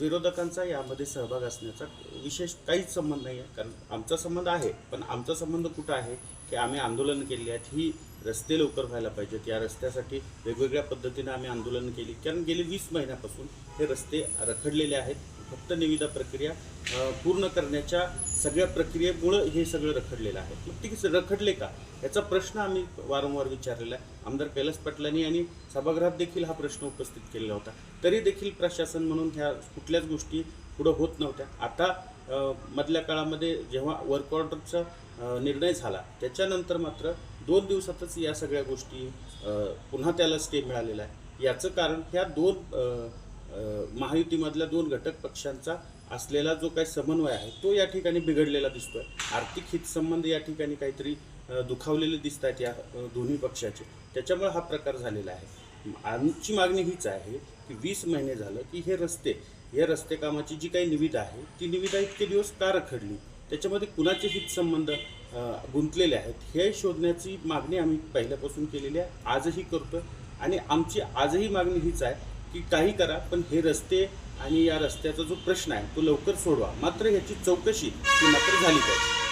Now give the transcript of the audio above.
विरोधकांचा यामध्ये सहभाग असण्याचा विशेष काहीच संबंध नाही आहे. कारण आमचा संबंध आहे, पण आमचा संबंध कुठं आहे की आम्ही आंदोलन केली आहेत. ही रस्ते लवकर व्हायला पाहिजेत. या रस्त्यासाठी वेगवेगळ्या पद्धतीने आम्ही आंदोलन केली, कारण गेली 20 महिन्यापासून हे रस्ते रखडलेले आहेत. फक्त निविदा प्रक्रिया पूर्ण करण्याच्या सगळ्या प्रक्रियेमुळं हे सगळं रखडलेलं आहे. मग ते रखडले का याचा प्रश्न आम्ही वारंवार विचारलेला आहे. आमदार कैलास पाटलांनी आणि सभागृहात देखील हा प्रश्न उपस्थित केलेला होता. तरी देखील प्रशासन म्हणून ह्या कुठल्याच गोष्टी पुढं होत नव्हत्या. आता मधल्या काळामध्ये जेव्हा वर्क ऑर्डरचा निर्णय झाला त्याच्यानंतर मात्र 2 दिवसातच या सगळ्या गोष्टी पुन्हा त्याला स्टे मिळालेला आहे. याचं कारण ह्या महायुतीमधल्या 2 घटक पक्षांचा असलेला जो काही समन्वय आहे तो या ठिकाणी बिघडलेला दिसतोय. आर्थिक हितसंबंध या ठिकाणी काहीतरी दुखावलेले दिसत आहेत या दोन्ही पक्षाचे. त्याच्यामुळे हा प्रकार झालेला आहे. आमची मागणी हीच आहे की 20 महिने झालं की या रस्ते कामाची जी काही निविदा आहे ती निविदा इतके दिवस का रखडली, त्याच्यामध्ये कुणाचे हितसंबंध गुंतलेले आहेत हे शोधण्याची मागणी आम्ही पहिल्यापासून केलेली आहे, आजही करतोय. आणि आमची आजही मागणी हीच आहे की काही करा, पण हे रस्ते आणि या रस्त्याचा जो प्रश्न आहे तो लवकर सोडवा. मात्र ह्याची चौकशी ही मात्र झाली पाहिजे.